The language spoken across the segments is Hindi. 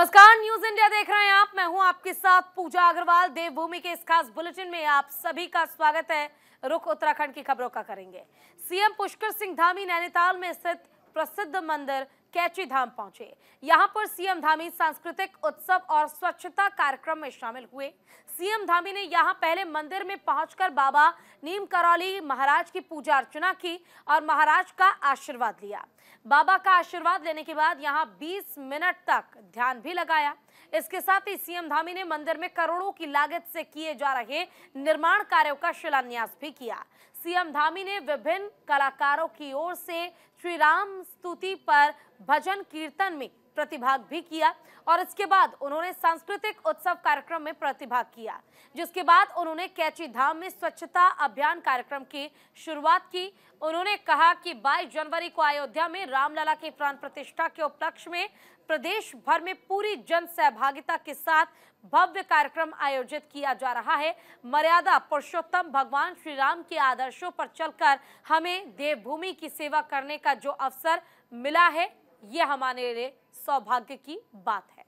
नमस्कार, न्यूज इंडिया देख रहे हैं आप। मैं हूं आपके साथ पूजा अग्रवाल। देवभूमि के इस खास बुलेटिन में आप सभी का स्वागत है। रुख उत्तराखंड की खबरों का करेंगे। सीएम पुष्कर सिंह धामी नैनीताल में स्थित प्रसिद्ध मंदिर कैची धाम पहुंचे। यहां पर सीएम धामी सांस्कृतिक उत्सव और स्वच्छता कार्यक्रम में शामिल हुए। सीएम धामी ने यहां पहले मंदिर में पहुंचकर बाबा नीम करौली महाराज की पूजा अर्चना की और महाराज का आशीर्वाद लिया। बाबा का आशीर्वाद लेने के बाद यहां 20 मिनट तक ध्यान भी लगाया। इसके साथ ही सीएम धामी ने मंदिर में करोड़ों की लागत से किए जा रहे निर्माण कार्यों का शिलान्यास भी किया। सीएम धामी ने विभिन्न कलाकारों की ओर से श्री राम स्तुति पर भजन कीर्तन में प्रतिभाग भी किया और इसके बाद उन्होंने सांस्कृतिक उत्सव कार्यक्रम में प्रतिभाग किया, जिसके बाद उन्होंने कैची धाम में स्वच्छता अभियान कार्यक्रम की शुरुआत की। उन्होंने कहा कि 22 जनवरी को अयोध्या में रामलला के प्राण प्रतिष्ठा के उपलक्ष्य में प्रदेश भर में पूरी जन सहभागिता के साथ भव्य कार्यक्रम आयोजित किया जा रहा है। मर्यादा पुरुषोत्तम भगवान श्री राम के आदर्शों पर चलकर हमें देवभूमि की सेवा करने का जो अवसर मिला है, ये हमारे लिए सौभाग्य की बात है।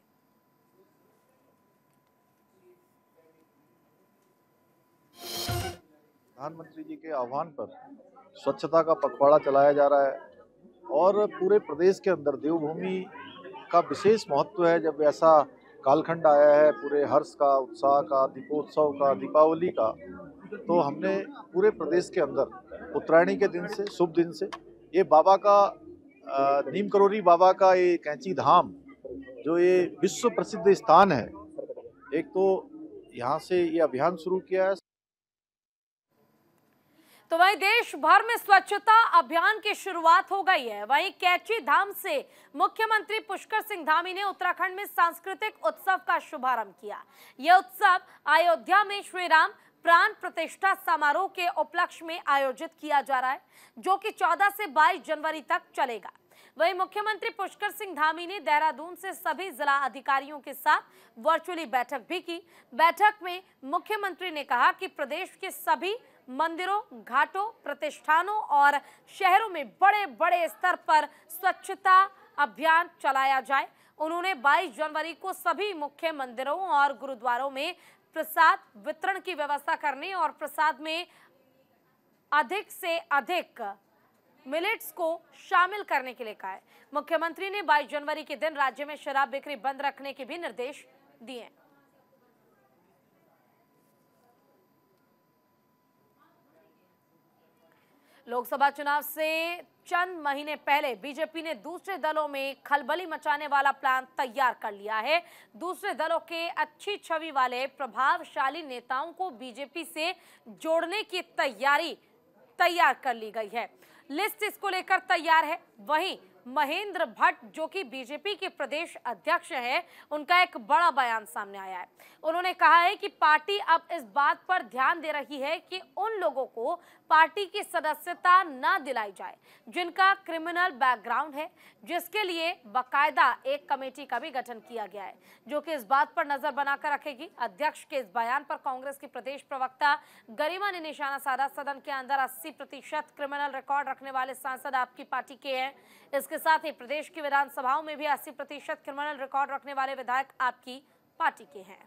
प्रधानमंत्री जी के आह्वान पर स्वच्छता का पखवाड़ा चलाया जा रहा है और पूरे प्रदेश के अंदर देवभूमि का विशेष महत्व है। जब ऐसा कालखंड आया है पूरे हर्ष का, उत्साह का, दीपोत्सव का, दीपावली का, तो हमने पूरे प्रदेश के अंदर उत्तरायणी के दिन से, शुभ दिन से, ये बाबा का नीम करौली बाबा का ये कैची धाम जो ये विश्व प्रसिद्ध स्थान है, एक तो यहाँ से ये अभियान शुरू किया है। तो वहीं देश भर में स्वच्छता अभियान की शुरुआत हो गई है। वहीं कैची धाम से मुख्यमंत्री पुष्कर सिंह धामी ने उत्तराखंड में सांस्कृतिक उत्सव का शुभारंभ किया। यह उत्सव अयोध्या में श्री राम प्राण प्रतिष्ठा समारोह के उपलक्ष्य में आयोजित किया जा रहा है, जो कि 14 से 22 जनवरी तक चलेगा। वहीं मुख्यमंत्री पुष्कर सिंह धामी ने देहरादून से सभी जिला अधिकारियों के साथ वर्चुअली बैठक भी की। बैठक में मुख्यमंत्री ने कहा कि प्रदेश के सभी मंदिरों, घाटों, प्रतिष्ठानों और शहरों में बड़े बड़े स्तर पर स्वच्छता अभियान चलाया जाए। उन्होंने 22 जनवरी को सभी मुख्य मंदिरों और गुरुद्वारों में प्रसाद वितरण की व्यवस्था करने और प्रसाद में अधिक से अधिक मिलेट्स को शामिल करने के लिए कहा है। मुख्यमंत्री ने 22 जनवरी के दिन राज्य में शराब बिक्री बंद रखने के भी निर्देश दिए। लोकसभा चुनाव से चंद महीने पहले बीजेपी ने दूसरे दलों में खलबली मचाने वाला प्लान तैयार कर लिया है। दूसरे दलों के अच्छी छवि वाले प्रभावशाली नेताओं को बीजेपी से जोड़ने की तैयार कर ली गई है। लिस्ट इसको लेकर तैयार है। वहीं महेंद्र भट्ट, जो कि बीजेपी के प्रदेश अध्यक्ष है, उनका एक बड़ा बयान सामने आया है। उन्होंने कहा है कि पार्टी अब इस बात पर ध्यान दे रही है कि उन लोगों को पार्टी की सदस्यता न दिलाई जाए जिनका क्रिमिनल बैकग्राउंड है, जिसके लिए बाकायदा एक कमेटी का भी गठन किया गया है, जो कि इस बात पर नजर बनाकर रखेगी। अध्यक्ष के इस बयान पर कांग्रेस की प्रदेश प्रवक्ता गरिमा ने निशाना साधा। सदन के अंदर 80% क्रिमिनल रिकॉर्ड रखने वाले सांसद आपकी पार्टी के हैं। इसके साथ ही प्रदेश की विधानसभाओं में भी 80% क्रिमिनल रिकॉर्ड रखने वाले विधायक आपकी पार्टी के हैं।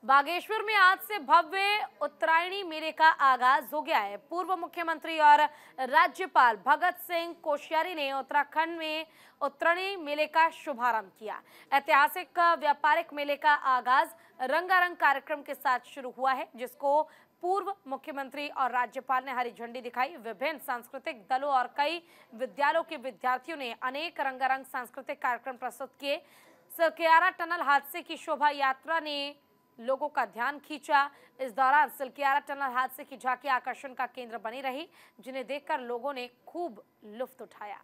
बागेश्वर में आज से भव्य उत्तरायणी मेले का आगाज हो गया है। पूर्व मुख्यमंत्री और राज्यपाल भगत सिंह कोश्यारी ने उत्तराखंड में उत्तरायणी मेले का शुभारंभ किया। ऐतिहासिक व्यापारिक मेले का आगाज रंगारंग कार्यक्रम के साथ शुरू हुआ है, जिसको पूर्व मुख्यमंत्री और राज्यपाल ने हरी झंडी दिखाई। विभिन्न सांस्कृतिक दलों और कई विद्यालयों के विद्यार्थियों ने अनेक रंगारंग सांस्कृतिक कार्यक्रम प्रस्तुत किए। सिलकियारा टनल हादसे की शोभा यात्रा ने लोगों का ध्यान खींचा। इस दौरान सिलकियारा टनल हादसे की झांकी आकर्षण का केंद्र बनी रही, जिन्हें देखकर लोगों ने खूब लुत्फ उठाया।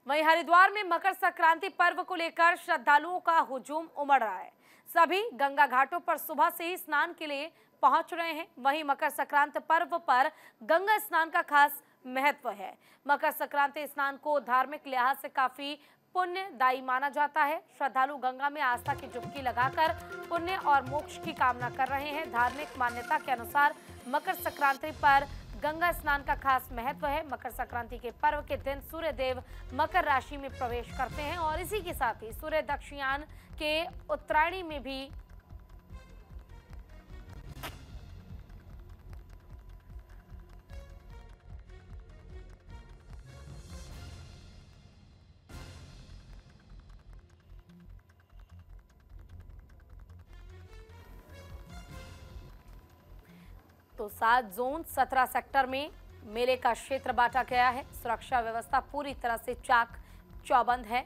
वहीं हरिद्वार में मकर संक्रांति पर्व को लेकर श्रद्धालुओं का हुजूम उमड़ रहा है। सभी गंगा घाटों पर सुबह से ही स्नान के लिए पहुंच रहे हैं। वहीं मकर संक्रांति पर्व पर गंगा स्नान का खास महत्व है। मकर संक्रांति स्नान को धार्मिक लिहाज से काफी पुण्यदायी माना जाता है। श्रद्धालु गंगा में आस्था की डुबकी लगाकर पुण्य और मोक्ष की कामना कर रहे हैं। धार्मिक मान्यता के अनुसार मकर संक्रांति पर गंगा स्नान का खास महत्व है। मकर संक्रांति के पर्व के दिन सूर्य देव मकर राशि में प्रवेश करते हैं और इसी के साथ ही सूर्य दक्षिणायन के उत्तरायणी में भी तो 7 जोन 17 सेक्टर में मेले का क्षेत्र बांटा गया है। सुरक्षा व्यवस्था पूरी तरह से चाक चौबंद है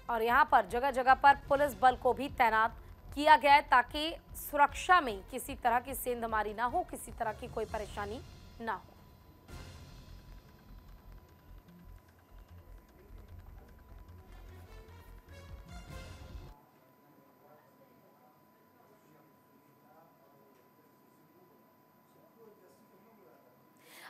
और यहां पर जगह जगह पर पुलिस बल को भी तैनात किया गया है ताकि सुरक्षा में किसी तरह की सेंधमारी ना हो, किसी तरह की कोई परेशानी ना हो।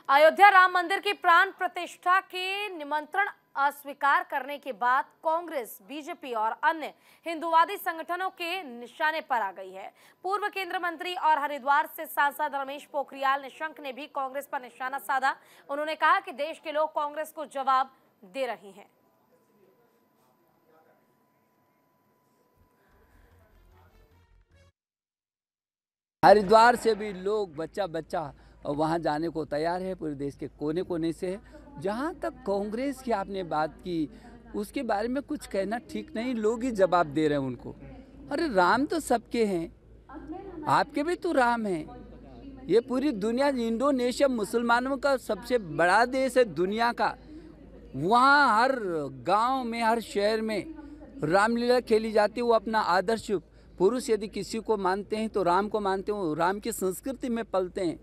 अयोध्या राम मंदिर की प्राण प्रतिष्ठा के निमंत्रण अस्वीकार करने के बाद कांग्रेस, बीजेपी और अन्य हिंदूवादी संगठनों के निशाने पर आ गई है। पूर्व केंद्रीय मंत्री और हरिद्वार से सांसद रमेश पोखरियाल निशंक ने भी कांग्रेस पर निशाना साधा। उन्होंने कहा कि देश के लोग कांग्रेस को जवाब दे रहे हैं। हरिद्वार से भी लोग बच्चा बच्चा वहाँ जाने को तैयार है, पूरे देश के कोने कोने से है। जहाँ तक कांग्रेस की आपने बात की, उसके बारे में कुछ कहना ठीक नहीं, लोग ही जवाब दे रहे हैं उनको। अरे राम तो सबके हैं, आपके भी तो राम हैं। ये पूरी दुनिया, इंडोनेशिया मुसलमानों का सबसे बड़ा देश है दुनिया का। वहाँ हर गांव में, हर शहर में रामलीला खेली जाती है। वो अपना आदर्श पुरुष यदि किसी को मानते हैं तो राम को मानते हैं, वो राम की संस्कृति में पलते हैं।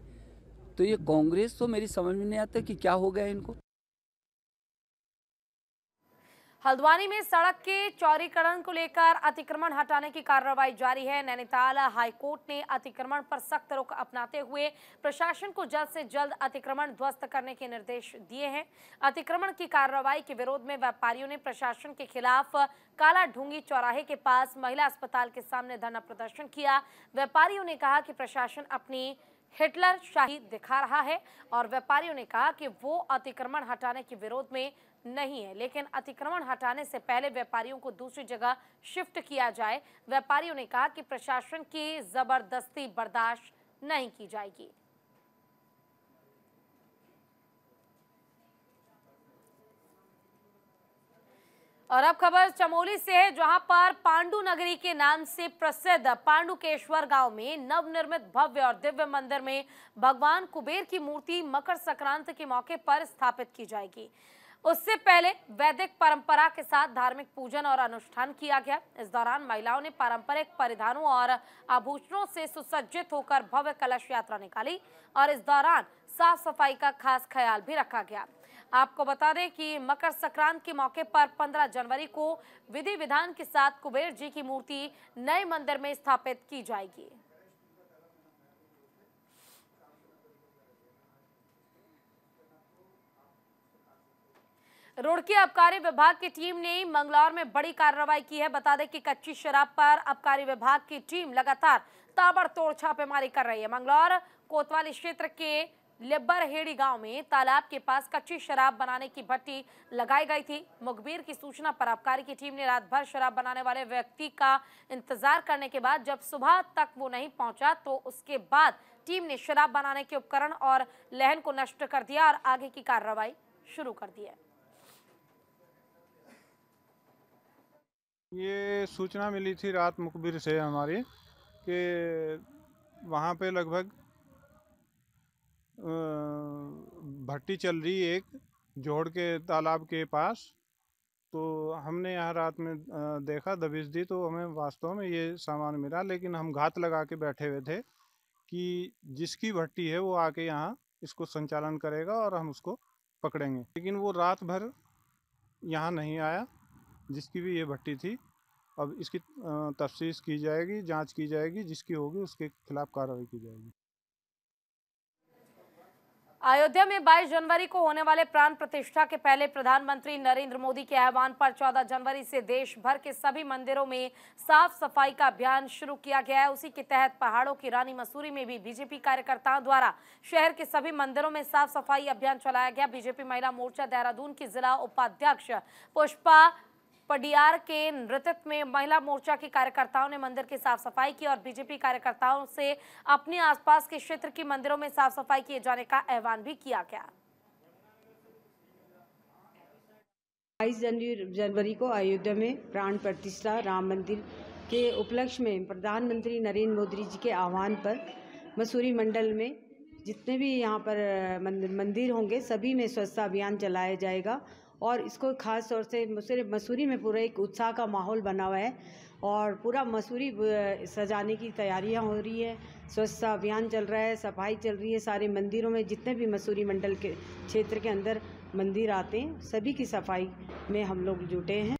तो ये कांग्रेस तो मेरी समझ में नहीं आता कि क्या हो गया इनको। हल्द्वानी में सड़क के चौड़ीकरण को लेकर अतिक्रमण हटाने की कार्रवाई जारी है। नैनीताल हाईकोर्ट ने अतिक्रमण पर सख्त रुख अपनाते हुए प्रशासन को जल्द से जल्द अतिक्रमण ध्वस्त करने के निर्देश दिए हैं। अतिक्रमण की कार्रवाई के विरोध में व्यापारियों ने प्रशासन के खिलाफ काला ढूंगी चौराहे के पास महिला अस्पताल के सामने धरना प्रदर्शन किया। व्यापारियों ने कहा कि प्रशासन अपनी हिटलर शाही दिखा रहा है और व्यापारियों ने कहा कि वो अतिक्रमण हटाने के विरोध में नहीं है, लेकिन अतिक्रमण हटाने से पहले व्यापारियों को दूसरी जगह शिफ्ट किया जाए। व्यापारियों ने कहा कि प्रशासन की जबरदस्ती बर्दाश्त नहीं की जाएगी। और अब खबर चमोली से है, जहां पर पांडु नगरी के नाम से प्रसिद्ध पांडुकेश्वर गांव में नवनिर्मित भव्य और दिव्य मंदिर में भगवान कुबेर की मूर्ति मकर संक्रांति के मौके पर स्थापित की जाएगी। उससे पहले वैदिक परंपरा के साथ धार्मिक पूजन और अनुष्ठान किया गया। इस दौरान महिलाओं ने पारंपरिक परिधानों और आभूषणों से सुसज्जित होकर भव्य कलश यात्रा निकाली और इस दौरान साफ सफाई का खास ख्याल भी रखा गया। आपको बता दें कि मकर संक्रांति के मौके पर 15 जनवरी को विधि विधान के साथ कुबेर जी की मूर्ति नए मंदिर में स्थापित की जाएगी। रुड़की आबकारी विभाग की टीम ने मंगलौर में बड़ी कार्रवाई की है। बता दें कि कच्ची शराब पर आबकारी विभाग की टीम लगातार ताबड़तोड़ छापेमारी कर रही है। मंगलौर कोतवाली क्षेत्र के लिब्बरहेड़ी गांव में तालाब के पास कच्ची शराब बनाने की भट्टी लगाई गई थी। मुखबिर की सूचना पर आबकारी की टीम ने रात भर शराब बनाने वाले व्यक्ति का इंतजार करने के बाद जब सुबह तक वो नहीं पहुंचा तो उसके बाद टीम ने शराब बनाने के उपकरण और लहन को नष्ट कर दिया और आगे की कार्रवाई शुरू कर दी है। ये सूचना मिली थी रात मुखबिर से हमारी कि वहाँ पे लगभग भट्टी चल रही है एक जोड़ के तालाब के पास। तो हमने यहाँ रात में देखा, दबिश दी तो हमें वास्तव में ये सामान मिला, लेकिन हम घात लगा के बैठे हुए थे कि जिसकी भट्टी है वो आके यहाँ इसको संचालन करेगा और हम उसको पकड़ेंगे। लेकिन वो रात भर यहाँ नहीं आया, जिसकी भी ये भट्टी थी। अब इसकी तफ्तीश की जाएगी, जांच की जाएगी, जिसकी होगी उसके खिलाफ कार्रवाई की जाएगी। अयोध्या में 22 जनवरी को होने वाले प्राण प्रतिष्ठा के पहले प्रधानमंत्री नरेंद्र मोदी के आह्वान पर 14 जनवरी से देश भर के सभी मंदिरों में साफ सफाई का अभियान शुरू किया गया है। उसी के तहत पहाड़ों की रानी मसूरी में भी बीजेपी कार्यकर्ताओं द्वारा शहर के सभी मंदिरों में साफ सफाई अभियान चलाया गया। बीजेपी महिला मोर्चा देहरादून की जिला उपाध्यक्ष पुष्पा पडियार के नेतृत्व में महिला मोर्चा के कार्यकर्ताओं ने मंदिर की साफ सफाई की और बीजेपी कार्यकर्ताओं से अपने आसपास के क्षेत्र के मंदिरों में साफ सफाई किए जाने का आह्वान भी किया गया। 22 जनवरी को अयोध्या में प्राण प्रतिष्ठा राम मंदिर के उपलक्ष्य में प्रधानमंत्री नरेंद्र मोदी जी के आह्वान पर मसूरी मंडल में जितने भी यहाँ पर मंदिर होंगे सभी में स्वच्छता अभियान चलाया जाएगा और इसको खास तौर से मसूरी में पूरा एक उत्साह का माहौल बना हुआ है और पूरा मसूरी सजाने की तैयारियां हो रही है। स्वच्छता अभियान चल रहा है, सफाई चल रही है। सारे मंदिरों में जितने भी मसूरी मंडल के क्षेत्र के अंदर मंदिर आते हैं सभी की सफाई में हम लोग जुटे हैं।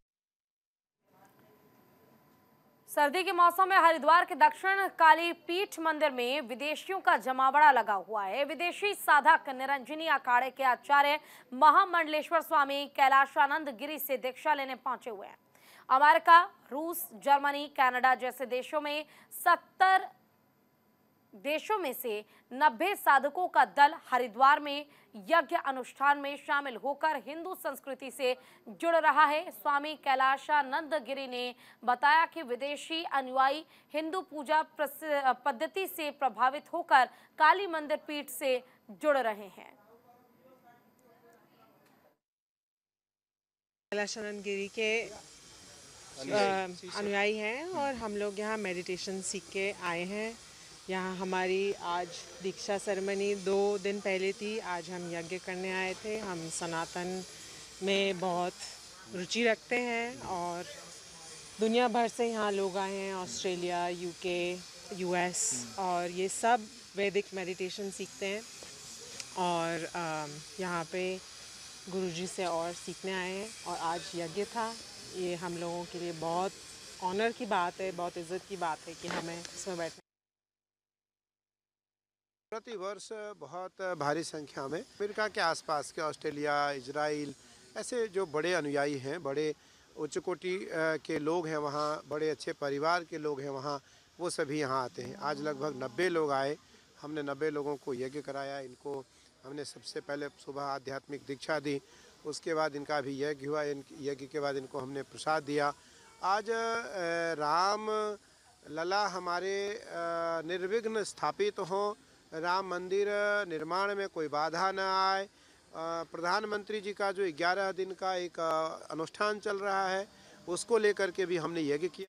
सर्दी के मौसम में हरिद्वार के दक्षिण काली पीठ मंदिर में विदेशियों का जमावड़ा लगा हुआ है। विदेशी साधक निरंजनी अखाड़े के आचार्य महामंडलेश्वर स्वामी कैलाशानंद गिरी से दीक्षा लेने पहुंचे हुए हैं। अमेरिका, रूस, जर्मनी, कनाडा जैसे देशों में 70 देशों में से 90 साधकों का दल हरिद्वार में यज्ञ अनुष्ठान में शामिल होकर हिंदू संस्कृति से जुड़ रहा है। स्वामी कैलाशानंद गिरी ने बताया कि विदेशी अनुयायी हिंदू पूजा पद्धति से प्रभावित होकर काली मंदिर पीठ से जुड़ रहे हैं। कैलाशानंद गिरी के अनुयायी हैं और हम लोग यहाँ मेडिटेशन सीख के आए हैं। यहाँ हमारी आज दीक्षा सेरेमनी 2 दिन पहले थी। आज हम यज्ञ करने आए थे। हम सनातन में बहुत रुचि रखते हैं और दुनिया भर से यहाँ लोग आए हैं। ऑस्ट्रेलिया, यूके, यूएस और ये सब वैदिक मेडिटेशन सीखते हैं और यहाँ पे गुरुजी से और सीखने आए हैं और आज यज्ञ था। ये हम लोगों के लिए बहुत ऑनर की बात है, बहुत इज़्ज़त की बात है कि हमें इसमें बैठना। प्रति वर्ष बहुत भारी संख्या में अमेरिका के आसपास के ऑस्ट्रेलिया, इजराइल ऐसे जो बड़े अनुयायी हैं, बड़े उच्च कोटि के लोग हैं, वहाँ बड़े अच्छे परिवार के लोग हैं वहाँ, वो सभी यहाँ आते हैं। आज लगभग 90 लोग आए। हमने 90 लोगों को यज्ञ कराया। इनको हमने सबसे पहले सुबह आध्यात्मिक दीक्षा दी, उसके बाद इनका भी यज्ञ हुआ। यज्ञ के बाद इनको हमने प्रसाद दिया। आज राम लला हमारे निर्विघ्न स्थापित हों, राम मंदिर निर्माण में कोई बाधा न आए। प्रधानमंत्री जी का जो 11 दिन का एक अनुष्ठान चल रहा है उसको लेकर के भी हमने यज्ञ किया।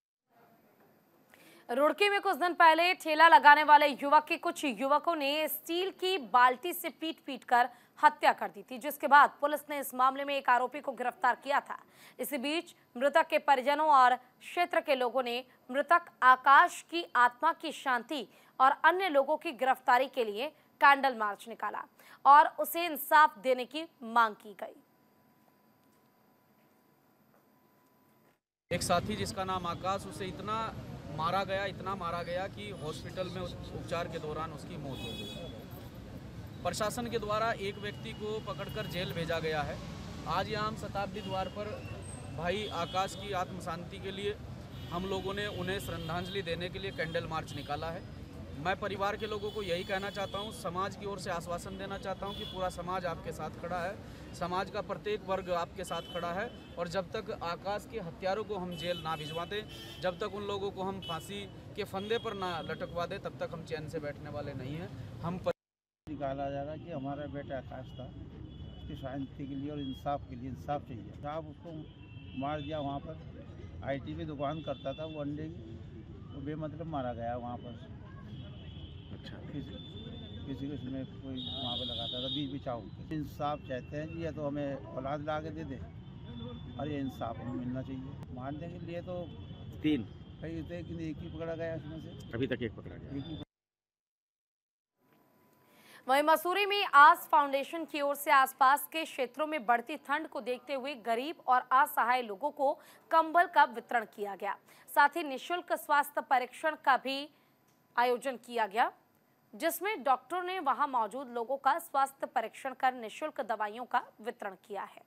रुड़की में कुछ दिन पहले ठेला लगाने वाले युवक के कुछ युवकों ने स्टील की बाल्टी से पीट कर हत्या कर दी थी, जिसके बाद पुलिस ने इस मामले में एक आरोपी को गिरफ्तार किया था। इसी बीच मृतक के परिजनों और क्षेत्र के लोगों ने मृतक आकाश की आत्मा की शांति और अन्य लोगों की गिरफ्तारी के लिए कैंडल मार्च निकाला और उसे इंसाफ देने की मांग की गई। एक साथी जिसका नाम आकाश, उसे इतना मारा गया कि हॉस्पिटल में उपचार के दौरान उसकी मौत हो गई। प्रशासन के द्वारा एक व्यक्ति को पकड़कर जेल भेजा गया है। आज यहाँ हम शताब्दी द्वार पर भाई आकाश की आत्म शांति के लिए हम लोगों ने उन्हें श्रद्धांजलि देने के लिए कैंडल मार्च निकाला है। मैं परिवार के लोगों को यही कहना चाहता हूँ, समाज की ओर से आश्वासन देना चाहता हूँ कि पूरा समाज आपके साथ खड़ा है। समाज का प्रत्येक वर्ग आपके साथ खड़ा है और जब तक आकाश के हत्यारों को हम जेल ना भिजवा दें, जब तक उन लोगों को हम फांसी के फंदे पर ना लटकवा दें, तब तक हम चैन से बैठने वाले नहीं हैं। हम निकाला जा रहा कि हमारा बेटा आकाश था, उसकी शांति के लिए और इंसाफ के लिए इंसाफ चाहिए। साहब उसको मार दिया। वहाँ पर आईटी में दुकान करता था वो अंडे की, वो बेमतलब मारा गया वहाँ पर। अच्छा, किसी उसमें कोई वहाँ पर लगाता था बीच बिचाओ। इंसाफ चाहते हैं जी, या तो हमें औलाद ला के दे दे और ये इंसाफ हमें मिलना चाहिए। मारने के लिए तो 3 कई थे कि एक ही पकड़ा गया, उसमें से अभी तक एक पकड़ा गया। वहीं मसूरी में आस फाउंडेशन की ओर से आसपास के क्षेत्रों में बढ़ती ठंड को देखते हुए गरीब और असहाय लोगों को कंबल का वितरण किया गया। साथ ही निःशुल्क स्वास्थ्य परीक्षण का भी आयोजन किया गया। जिसमें डॉक्टरों ने वहां मौजूद लोगों का स्वास्थ्य परीक्षण कर निःशुल्क दवाइयों का वितरण किया है।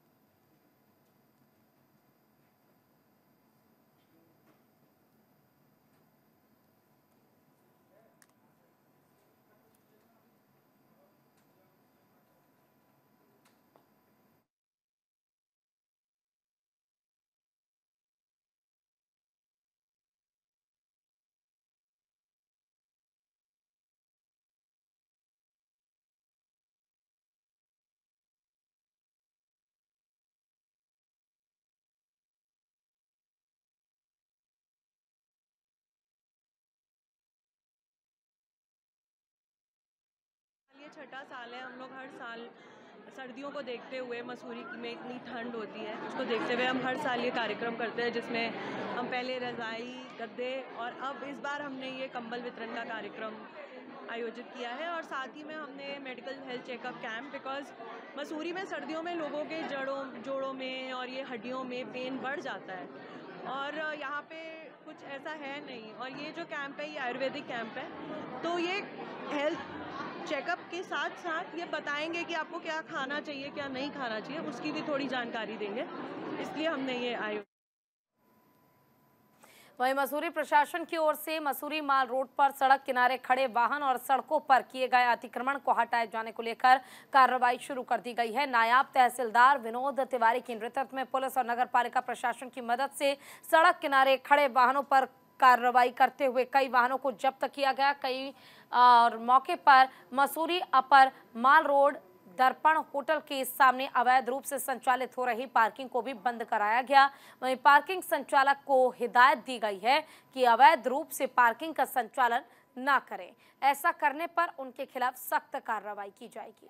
ये छठा साल है। हम लोग हर साल सर्दियों को देखते हुए, मसूरी में इतनी ठंड होती है, उसको देखते हुए हम हर साल ये कार्यक्रम करते हैं, जिसमें हम पहले रज़ाई, गद्दे और अब इस बार हमने ये कंबल वितरण का कार्यक्रम आयोजित किया है। और साथ ही में हमने medical health checkup camp, because Mussoorie में सर्दियों में लोगों के जोड़ों में और ये हड्डियों में पेन बढ़ जाता है और यहाँ पे कुछ ऐसा है नहीं। और ये जो कैंप है ये आयुर्वेदिक कैंप है, तो ये हेल्थ चेकअप के साथ साथ ये बताएंगे कि आपको क्या खाना चाहिए, क्या नहीं खाना चाहिए, उसकी भी थोड़ी जानकारी देंगे, इसलिए हमने ये आयोजन। वहीं मसूरी प्रशासन की ओर से मसूरी माल रोड पर सड़क किनारे खड़े वाहन और सड़कों पर किए गए अतिक्रमण को हटाए जाने को लेकर कार्रवाई शुरू कर दी गई है। नायब तहसीलदार विनोद तिवारी के नेतृत्व में पुलिस और नगर पालिका प्रशासन की मदद से सड़क किनारे खड़े वाहनों पर कार्रवाई करते हुए कई वाहनों को जब्त किया गया। कई और मौके पर मसूरी अपर माल रोड दर्पण होटल के सामने अवैध रूप से संचालित हो रही पार्किंग को भी बंद कराया गया। वहीं पार्किंग संचालक को हिदायत दी गई है कि अवैध रूप से पार्किंग का संचालन न करें। ऐसा करने पर उनके खिलाफ सख्त कार्रवाई की जाएगी।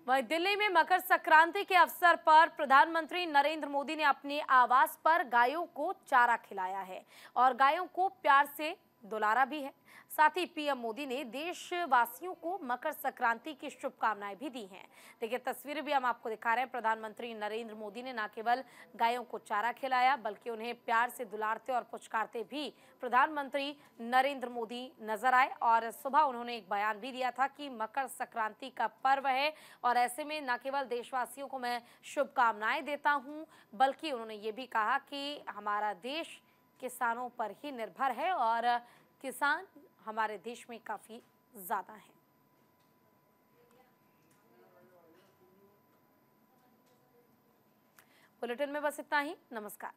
वहीं दिल्ली में मकर संक्रांति के अवसर पर प्रधानमंत्री नरेंद्र मोदी ने अपने आवास पर गायों को चारा खिलाया है और गायों को प्यार से दुलारा भी है। साथ ही पीएम मोदी ने देशवासियों को मकर संक्रांति की शुभकामनाएं भी दी हैं। देखिए तस्वीरें भी हम आपको दिखा रहे हैं। प्रधानमंत्री नरेंद्र मोदी ने न केवल गायों को चारा खिलाया बल्कि उन्हें प्यार से दुलारते और पुचकारते भी प्रधानमंत्री नरेंद्र मोदी नजर आए। और सुबह उन्होंने एक बयान भी दिया था कि मकर संक्रांति का पर्व है और ऐसे में न केवल देशवासियों को मैं शुभकामनाएं देता हूं बल्कि उन्होंने ये भी कहा कि हमारा देश किसानों पर ही निर्भर है और किसान हमारे देश में काफी ज्यादा हैं। बुलेटिन में बस इतना ही। नमस्कार।